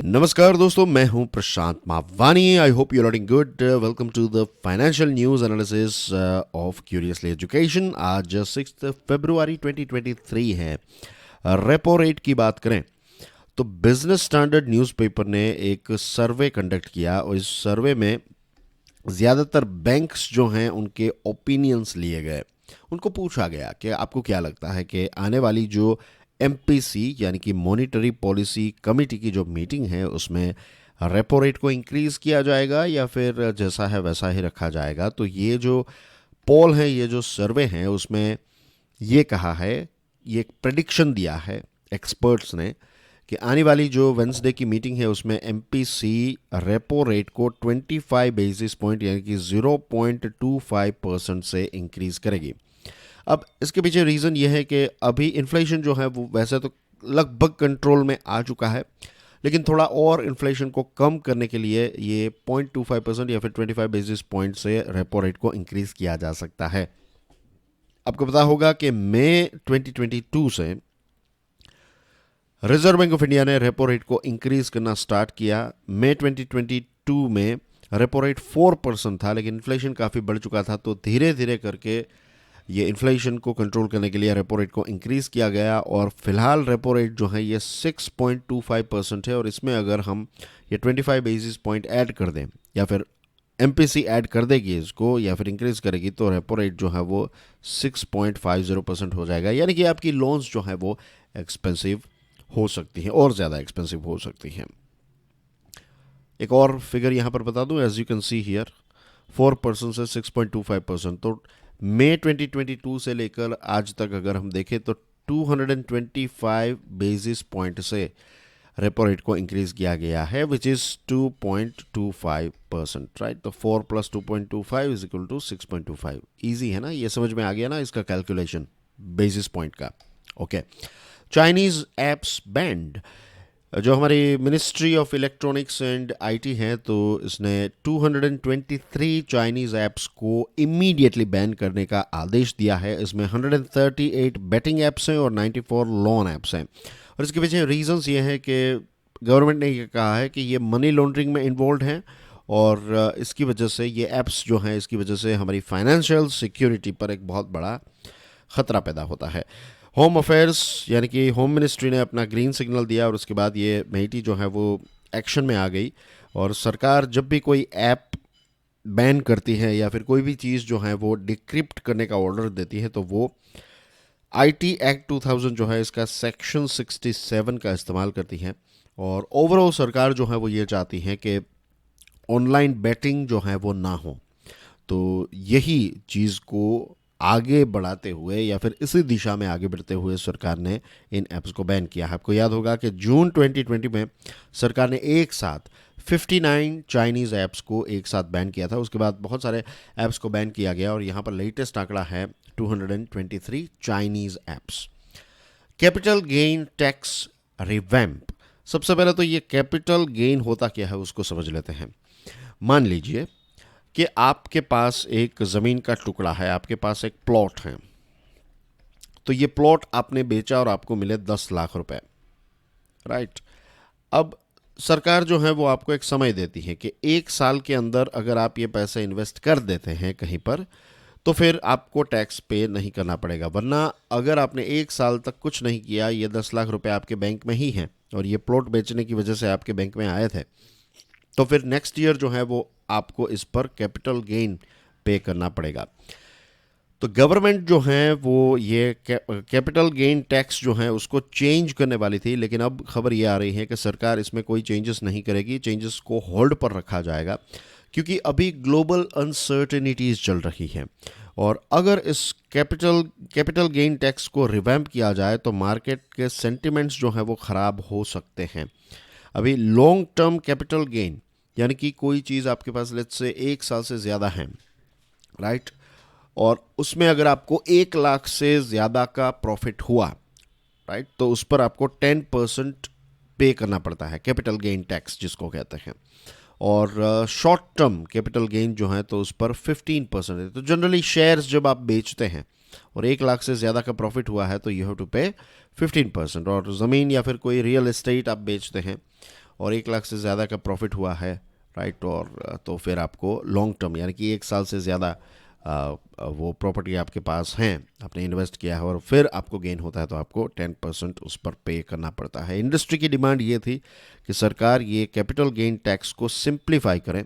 नमस्कार दोस्तों, मैं हूं Prashant Mavani. I hope you are doing good. Welcome to the financial news analysis of Curiously Education. आज 6 फरवरी 2023 है। रेपो रेट की बात करें तो बिजनेस स्टैंडर्ड न्यूज़पेपर ने एक सर्वे कंडक्ट किया और इस सर्वे में ज़्यादातर बैंक्स जो हैं उनके ओपिनियंस लिए गए। उनको पूछा गया कि आपको क्या लगता है कि आने वाली जो एमपीसी यानी कि मॉनिटरी पॉलिसी कमेटी की जो मीटिंग है उसमें रेपो रेट को इंक्रीज़ किया जाएगा या फिर जैसा है वैसा ही रखा जाएगा। तो ये जो पोल है, ये जो सर्वे हैं, उसमें ये कहा है, ये एक प्रेडिक्शन दिया है एक्सपर्ट्स ने कि आने वाली जो वेंसडे की मीटिंग है उसमें एमपीसी रेपो रेट को 25 बेसिस पॉइंट यानी कि 0.25% से इंक्रीज करेगी। अब इसके पीछे रीज़न ये है कि अभी इन्फ्लेशन जो है वो वैसे तो लगभग कंट्रोल में आ चुका है, लेकिन थोड़ा और इन्फ्लेशन को कम करने के लिए ये 0.25% या फिर 25 बेसिस पॉइंट से रेपो रेट को इंक्रीज किया जा सकता है। आपको पता होगा कि मई 2022 से रिजर्व बैंक ऑफ इंडिया ने रेपो रेट को इंक्रीज करना स्टार्ट किया। मई 2022 में रेपो रेट 4% था, लेकिन इन्फ्लेशन काफ़ी बढ़ चुका था, तो धीरे धीरे करके ये इन्फ्लेशन को कंट्रोल करने के लिए रेपो रेट को इंक्रीज किया गया और फिलहाल रेपो रेट जो है ये 6.25% है। और इसमें अगर हम ये 25 बेसिस पॉइंट ऐड कर दें या फिर एमपीसी ऐड कर देगी इसको या फिर इंक्रीज करेगी तो रेपो रेट जो है वो 6.50% हो जाएगा। यानी कि आपकी लोन्स जो है वो एक्सपेंसिव हो सकती हैं और ज़्यादा एक्सपेंसिव हो सकती हैं। एक और फिगर यहाँ पर बता दूँ, as you can see here 4% से 6.25%। तो मई 2022 से लेकर आज तक अगर हम देखें तो 225 बेसिस पॉइंट से रेपो रेट को इंक्रीज किया गया है, विच इज़ 2.25%, राइट। तो 4 + 2.25 इज इक्वल टू 6.25। ईजी है ना, ये समझ में आ गया ना इसका कैलकुलेशन बेसिस पॉइंट का। ओके। चाइनीज़ एप्स बैंड, जो हमारी ministry of electronics and IT है, तो इसने 223 चाइनीज़ ऐप्स को इमीडिएटली बैन करने का आदेश दिया है। इसमें 138 बेटिंग ऐप्स हैं और 94 लोन ऐप्स हैं। और इसके पीछे रीजंस ये हैं कि गवर्नमेंट ने ये कहा है कि ये मनी लॉन्ड्रिंग में इन्वॉल्व हैं और इसकी वजह से ये ऐप्स जो हैं इसकी वजह से हमारी फाइनेंशियल सिक्योरिटी पर एक बहुत बड़ा ख़तरा पैदा होता है। होम अफेयर्स यानी कि होम मिनिस्ट्री ने अपना ग्रीन सिग्नल दिया और उसके बाद ये मेटी जो है वो एक्शन में आ गई। और सरकार जब भी कोई ऐप बैन करती है या फिर कोई भी चीज़ जो है वो डिक्रिप्ट करने का ऑर्डर देती है तो वो आईटी एक्ट 2000 जो है इसका सेक्शन 67 का इस्तेमाल करती है। और ओवरऑल सरकार जो है वो ये चाहती है कि ऑनलाइन बैटिंग जो है वो ना हो। तो यही चीज़ को आगे बढ़ाते हुए या फिर इसी दिशा में आगे बढ़ते हुए सरकार ने इन ऐप्स को बैन किया है। आपको याद होगा कि जून 2020 में सरकार ने एक साथ 59 चाइनीज़ ऐप्स को एक साथ बैन किया था। उसके बाद बहुत सारे ऐप्स को बैन किया गया और यहाँ पर लेटेस्ट आंकड़ा है 223 Chinese apps. Capital gain tax revamp. सबसे पहले तो ये कैपिटल गेन होता क्या है उसको समझ लेते हैं। मान लीजिए कि आपके पास एक ज़मीन का टुकड़ा है, आपके पास एक प्लॉट है, तो ये प्लॉट आपने बेचा और आपको मिले 10 लाख रुपए, राइट। अब सरकार जो है वो आपको एक समय देती है कि 1 साल के अंदर अगर आप ये पैसे इन्वेस्ट कर देते हैं कहीं पर तो फिर आपको टैक्स पे नहीं करना पड़ेगा। वरना अगर आपने 1 साल तक कुछ नहीं किया, ये 10 लाख रुपए आपके बैंक में ही हैं और ये प्लॉट बेचने की वजह से आपके बैंक में आए थे, तो फिर नेक्स्ट ईयर जो है वो आपको इस पर कैपिटल गेन पे करना पड़ेगा। तो गवर्नमेंट जो है वो ये कैपिटल गेन टैक्स जो है उसको चेंज करने वाली थी, लेकिन अब खबर ये आ रही है कि सरकार इसमें कोई चेंजेस नहीं करेगी। चेंजेस को होल्ड पर रखा जाएगा क्योंकि अभी ग्लोबल अनसर्टेनिटीज़ चल रही हैं। और अगर इस कैपिटल गेन टैक्स को रिवैम्प किया जाए तो मार्केट के सेंटिमेंट्स जो हैं वो ख़राब हो सकते हैं। अभी लॉन्ग टर्म कैपिटल गेन यानी कि कोई चीज़ आपके पास लेट्स से 1 साल से ज़्यादा है, राइट, और उसमें अगर आपको 1 लाख से ज़्यादा का प्रॉफिट हुआ, राइट, तो उस पर आपको 10% पे करना पड़ता है, कैपिटल गेन टैक्स जिसको कहते हैं। और शॉर्ट टर्म कैपिटल गेन जो है तो उस पर 15% है। तो जनरली शेयर्स जब आप बेचते हैं और 1 लाख से ज़्यादा का प्रॉफिट हुआ है तो यू हैव टू पे 15%। और ज़मीन या फिर कोई रियल एस्टेट आप बेचते हैं और 1 लाख से ज़्यादा का प्रॉफिट हुआ है, राइट, और तो फिर आपको लॉन्ग टर्म यानी कि 1 साल से ज़्यादा वो प्रॉपर्टी आपके पास हैं, आपने इन्वेस्ट किया है और फिर आपको गेन होता है तो आपको 10% उस पर पे करना पड़ता है। इंडस्ट्री की डिमांड ये थी कि सरकार ये कैपिटल गेन टैक्स को सिंप्लीफाई करें,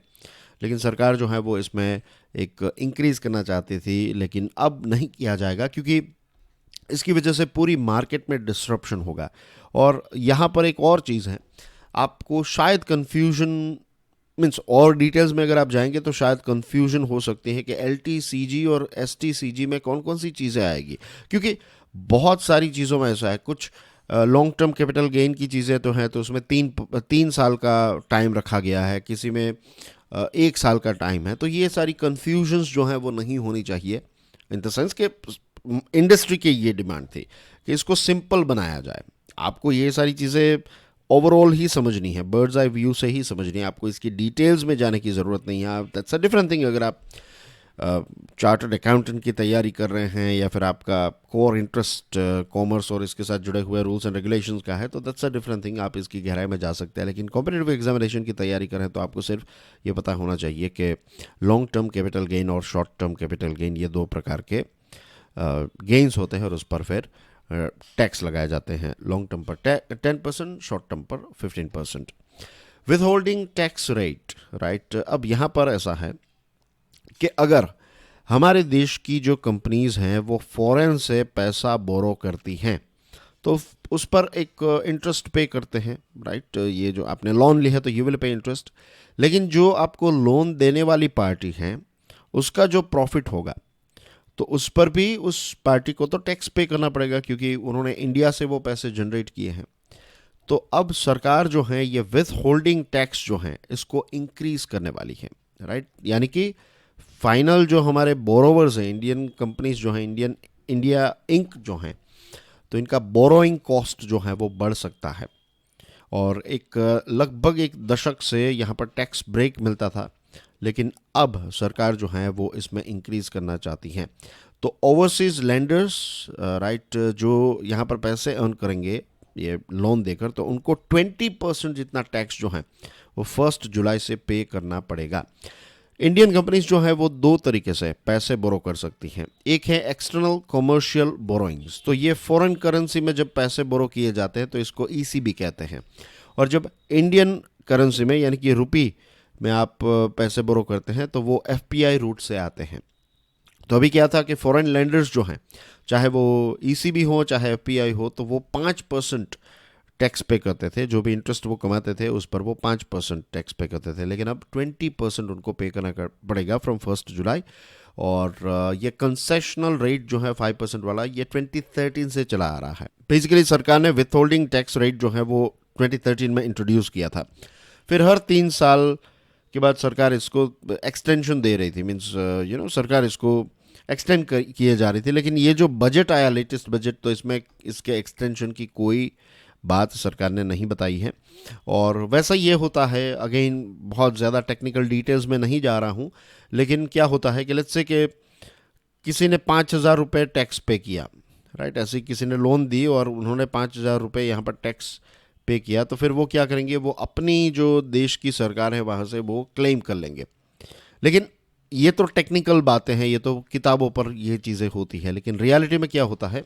लेकिन सरकार जो है वो इसमें एक इंक्रीज़ करना चाहती थी, लेकिन अब नहीं किया जाएगा क्योंकि इसकी वजह से पूरी मार्केट में डिस्रप्शन होगा। और यहाँ पर एक और चीज़ है, आपको शायद कन्फ्यूजन मीन्स और डिटेल्स में अगर आप जाएंगे तो शायद कन्फ्यूजन हो सकती है कि LTCG और STCG में कौन कौन सी चीज़ें आएगी, क्योंकि बहुत सारी चीज़ों में ऐसा है। कुछ लॉन्ग टर्म कैपिटल गेन की चीज़ें तो हैं, तो उसमें 3 साल का टाइम रखा गया है, किसी में 1 साल का टाइम है। तो ये सारी कन्फ्यूजन्स जो हैं वो नहीं होनी चाहिए, इन द सेंस के इंडस्ट्री की ये डिमांड थी कि इसको सिंपल बनाया जाए। आपको ये सारी चीज़ें ओवरऑल ही समझनी है, बर्ड्स आई व्यू से ही समझनी है, आपको इसकी डिटेल्स में जाने की ज़रूरत नहीं है। दैट्स अ डिफरेंट थिंग अगर आप चार्टर्ड अकाउंटेंट की तैयारी कर रहे हैं या फिर आपका कोर इंटरेस्ट कॉमर्स और इसके साथ जुड़े हुए रूल्स एंड रेगुलेशंस का है, तो दैट्स अ डिफरेंट थिंग, आप इसकी गहराई में जा सकते हैं। लेकिन कॉम्पिटिटिव एग्जामिनेशन की तैयारी कर रहे हैं तो आपको सिर्फ ये पता होना चाहिए कि लॉन्ग टर्म कैपिटल गेन और शॉर्ट टर्म कैपिटल गेन ये 2 प्रकार के गेन्स होते हैं और उस पर फिर टैक्स लगाए जाते हैं। लॉन्ग टर्म पर 10%, शॉर्ट टर्म पर 15%। With holding tax rate, right, अब यहाँ पर ऐसा है कि अगर हमारे देश की जो कंपनीज हैं वो फॉरेन से पैसा बोरो करती हैं तो उस पर एक इंटरेस्ट पे करते हैं, राइट। ये जो आपने लोन लिया है तो यू विल पे इंटरेस्ट, लेकिन जो आपको लोन देने वाली पार्टी है उसका जो प्रॉफिट होगा तो उस पर भी उस पार्टी को तो टैक्स पे करना पड़ेगा क्योंकि उन्होंने इंडिया से वो पैसे जनरेट किए हैं। तो अब सरकार जो है ये विथ होल्डिंग टैक्स जो है इसको इंक्रीज करने वाली है, राइट। यानी कि फाइनल जो हमारे बोरोवर्स हैं, इंडियन कंपनीज जो हैं, इंडिया इंक जो हैं, तो इनका बोरोइंग कॉस्ट जो है वो बढ़ सकता है। और लगभग 1 दशक से यहाँ पर टैक्स ब्रेक मिलता था, लेकिन अब सरकार जो है वो इसमें इंक्रीज करना चाहती है। तो ओवरसीज लैंडर्स, राइट, जो यहाँ पर पैसे अर्न करेंगे ये लोन देकर, तो उनको 20% जितना टैक्स जो है वो 1 जुलाई से पे करना पड़ेगा। इंडियन कंपनीज जो है वो 2 तरीके से पैसे बोरो कर सकती हैं। एक है एक्सटर्नल कमर्शियल बोरोइंग्स, तो ये फॉरेन करेंसी में जब पैसे बोरो किए जाते हैं तो इसको ECB कहते हैं। और जब इंडियन करेंसी में यानी कि रुपी में आप पैसे बोरो करते हैं तो वो FPI रूट से आते हैं। तो अभी क्या था कि फॉरेन लैंडर्स जो हैं, चाहे वो ECB हो चाहे FPI हो, तो वो 5% टैक्स पे करते थे, जो भी इंटरेस्ट वो कमाते थे उस पर वो 5% टैक्स पे करते थे। लेकिन अब 20% उनको पे करना पड़ेगा फ्रॉम 1 जुलाई। और ये कंसेशनल रेट जो है 5% वाला, ये 2013 से चला आ रहा है। बेसिकली सरकार ने विथ होल्डिंग टैक्स रेट जो है वो 2013 में इंट्रोड्यूस किया था। फिर हर 3 साल के बाद सरकार इसको एक्सटेंशन दे रही थी, मीन्स सरकार इसको एक्सटेंड किए जा रही थी। लेकिन ये जो बजट आया, लेटेस्ट बजट, तो इसमें इसके एक्सटेंशन की कोई बात सरकार ने नहीं बताई है। और वैसा ये होता है, अगेन बहुत ज़्यादा टेक्निकल डिटेल्स में नहीं जा रहा हूँ, लेकिन क्या होता है कि लेट्स से कि किसी ने 5,000 रुपये टैक्स पे किया, राइट, ऐसे किसी ने लोन दी और उन्होंने 5,000 रुपये यहाँ पर टैक्स पे किया, तो फिर वो क्या करेंगे, वो अपनी जो देश की सरकार है वहाँ से वो क्लेम कर लेंगे। लेकिन ये तो टेक्निकल बातें हैं, ये तो किताबों पर ये चीज़ें होती है। लेकिन रियलिटी में क्या होता है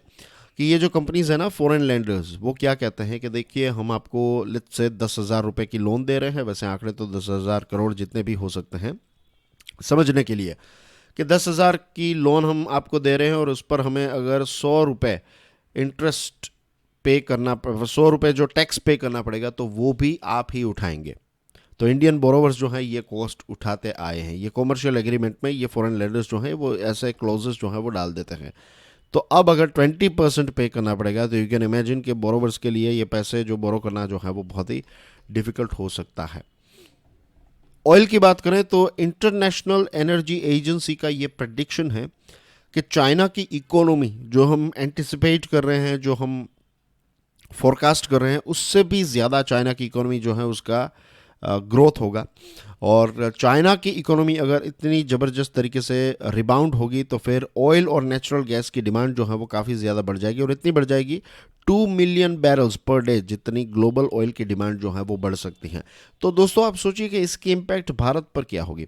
कि ये जो कंपनीज है ना, फॉरेन लैंडर्स, वो क्या कहते हैं कि देखिए हम आपको लेट्स से 10,000 रुपये की लोन दे रहे हैं। वैसे आंकड़े तो 10,000 करोड़ जितने भी हो सकते हैं समझने के लिए, कि 10,000 की लोन हम आपको दे रहे हैं और उस पर हमें अगर 100 रुपये इंटरेस्ट पे करना, 100 रुपये जो टैक्स पे करना पड़ेगा, तो वो भी आप ही उठाएंगे। तो इंडियन बोरोवर्स जो हैं ये कॉस्ट उठाते आए हैं। ये कॉमर्शियल एग्रीमेंट में ये फॉरेन लैंडर्स जो हैं वो ऐसे क्लॉजेस जो हैं वो डाल देते हैं। तो अब अगर 20% पे करना पड़ेगा तो यू कैन इमेजिन कि बोरोवर्स के लिए ये पैसे जो बोरो करना जो है वो बहुत ही डिफ़िकल्ट हो सकता है। ऑयल की बात करें तो इंटरनेशनल एनर्जी एजेंसी का ये प्रेडिक्शन है कि चाइना की इकोनॉमी जो हम एंटिसिपेट कर रहे हैं, जो हम फोरकास्ट कर रहे हैं, उससे भी ज़्यादा चाइना की इकोनॉमी जो है उसका ग्रोथ होगा। और चाइना की इकोनॉमी अगर इतनी ज़बरदस्त तरीके से रिबाउंड होगी तो फिर ऑयल और नेचुरल गैस की डिमांड जो है वो काफ़ी ज़्यादा बढ़ जाएगी, और इतनी बढ़ जाएगी 2 मिलियन बैरल्स पर डे जितनी ग्लोबल ऑयल की डिमांड जो है वो बढ़ सकती है। तो दोस्तों आप सोचिए कि इसकी इम्पैक्ट भारत पर क्या होगी।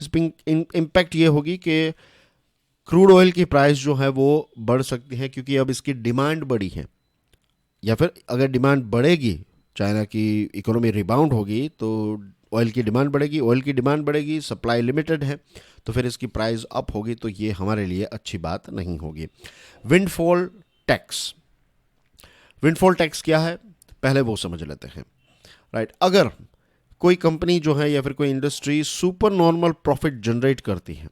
इसकी इम्पैक्ट ये होगी कि क्रूड ऑयल की प्राइस जो है वो बढ़ सकती है, क्योंकि अब इसकी डिमांड बढ़ी है। या फिर अगर डिमांड बढ़ेगी, चाइना की इकोनॉमी रिबाउंड होगी तो ऑयल की डिमांड बढ़ेगी, ऑयल की डिमांड बढ़ेगी, सप्लाई लिमिटेड है, तो फिर इसकी प्राइस अप होगी, तो ये हमारे लिए अच्छी बात नहीं होगी। विंडफॉल टैक्स, विंडफॉल टैक्स क्या है पहले वो समझ लेते हैं। राइट, अगर कोई कंपनी जो है या फिर कोई industry super normal profit generate करती है,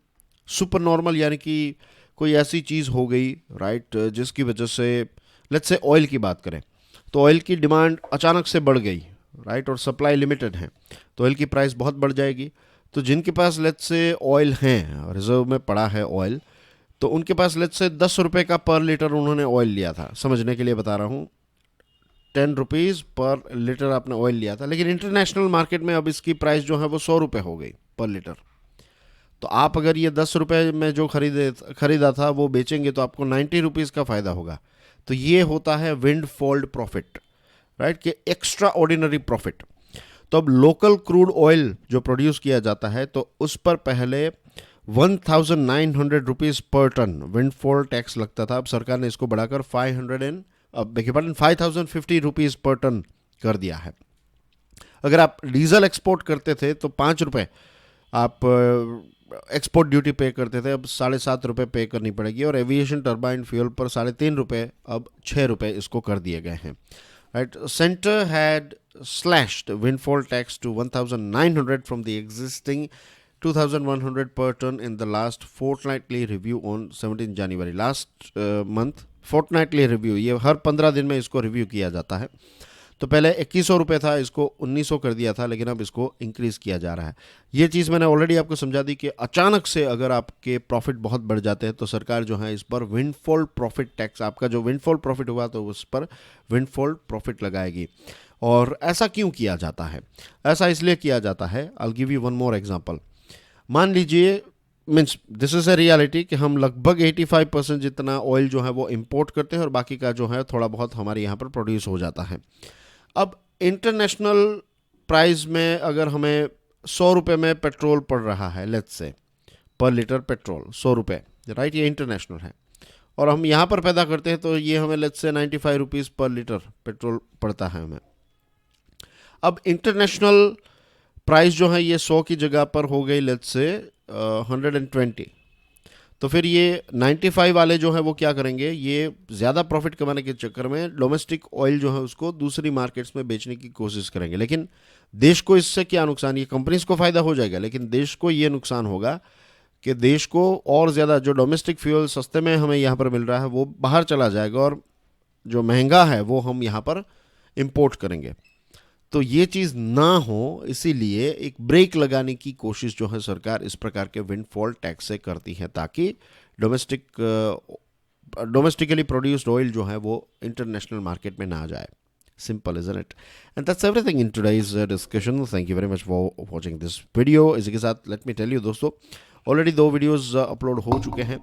सुपर नॉर्मल यानी कि कोई ऐसी चीज़ हो गई, राइट, जिसकी वजह से लेट्स से ऑयल की बात करें तो ऑयल की डिमांड अचानक से बढ़ गई, राइट, और सप्लाई लिमिटेड है, तो ऑयल की प्राइस बहुत बढ़ जाएगी। तो जिनके पास लेट्स से ऑयल हैं, रिजर्व में पड़ा है ऑयल, तो उनके पास लेट्स से 10 रुपये का पर लीटर उन्होंने ऑयल लिया था, समझने के लिए बता रहा हूँ, 10 रुपीज़ पर लीटर आपने ऑयल लिया था, लेकिन इंटरनेशनल मार्केट में अब इसकी प्राइस जो है वो 100 रुपये हो गई पर लीटर। तो आप अगर ये 10 रुपये में जो खरीदा था वो बेचेंगे तो आपको 90 रुपीज़ का फ़ायदा होगा। तो ये होता है विंडफॉल प्रॉफिट, राइट, कि एक्स्ट्रा ऑर्डिनरी प्रॉफिट। तो अब लोकल क्रूड ऑयल जो प्रोड्यूस किया जाता है तो उस पर पहले 1900 रुपीज़ पर टन विंडफॉल टैक्स लगता था। अब सरकार ने इसको बढ़ाकर 5050 पर टन कर दिया है। अगर आप डीजल एक्सपोर्ट करते थे तो 5 रुपये आप एक्सपोर्ट ड्यूटी पे करते थे, अब 7.5 रुपये पे करनी पड़ेगी, और एविएशन टर्बाइन फ्यूल पर 3.5 रुपये, अब 6 रुपये इसको कर दिए गए हैं। Right, centre had slashed windfall tax to 1900 from the existing 2100 per ton in the last fortnightly review on 17 January. Last month fortnightly review, ये हर 15 दिन में इसको रिव्यू किया जाता है। तो पहले 2100 रुपये था, इसको 1900 कर दिया था, लेकिन अब इसको इंक्रीज़ किया जा रहा है। ये चीज़ मैंने ऑलरेडी आपको समझा दी कि अचानक से अगर आपके प्रॉफिट बहुत बढ़ जाते हैं तो सरकार जो है इस पर विंडफॉल प्रॉफिट टैक्स, आपका जो विंडफॉल प्रॉफिट हुआ तो उस पर विंडफॉल प्रॉफिट लगाएगी। और ऐसा क्यों किया जाता है? ऐसा इसलिए किया जाता है, I will give you one more example. मान लीजिए, means this is a reality, कि हम लगभग 85% जितना ऑयल जो है वो इंपोर्ट करते हैं और बाकी का जो है थोड़ा बहुत हमारे यहाँ पर प्रोड्यूस हो जाता है। अब इंटरनेशनल प्राइस में अगर हमें 100 रुपये में पेट्रोल पड़ रहा है, लेट्स से पर लीटर पेट्रोल 100 रुपये, राइट, ये इंटरनेशनल है, और हम यहाँ पर पैदा करते हैं तो ये हमें लेट्स से 95 रुपीज़ पर लीटर पेट्रोल पड़ता है हमें। अब इंटरनेशनल प्राइस जो है ये 100 की जगह पर हो गई लेट्स से 120, तो फिर ये 95 वाले जो है वो क्या करेंगे, ये ज़्यादा प्रॉफिट कमाने के चक्कर में डोमेस्टिक ऑयल जो है उसको दूसरी मार्केट्स में बेचने की कोशिश करेंगे। लेकिन देश को इससे क्या नुकसान, ये कंपनीज को फ़ायदा हो जाएगा, लेकिन देश को ये नुकसान होगा कि देश को और ज़्यादा जो डोमेस्टिक फ्यूल सस्ते में हमें यहाँ पर मिल रहा है वो बाहर चला जाएगा, और जो महंगा है वो हम यहाँ पर इम्पोर्ट करेंगे। तो ये चीज़ ना हो, इसीलिए एक ब्रेक लगाने की कोशिश जो है सरकार इस प्रकार के विंडफॉल टैक्स से करती है, ताकि डोमेस्टिकली प्रोड्यूस्ड ऑयल जो है वो इंटरनेशनल मार्केट में ना जाए। Simple, isn't it? And that's everything in today's discussion. Thank you very much for watching this video. इसी के साथ let me tell you दोस्तों, ऑलरेडी 2 वीडियोस अपलोड हो चुके हैं।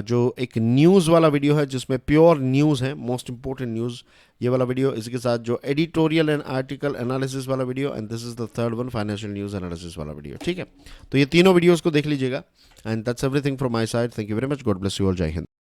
जो एक न्यूज़ वाला वीडियो है जिसमें प्योर न्यूज़ है, मोस्ट इंपॉर्टेंट न्यूज़, ये वाला वीडियो, इसी के साथ जो एडिटोरियल एंड आर्टिकल एनालिसिस वाला video, and this is the third one, financial news analysis वाला वीडियो। ठीक है, तो ये तीनों वीडियोज़ को देख लीजिएगा। And that's everything from my side. Thank you very much, God bless you all, जय हिंद।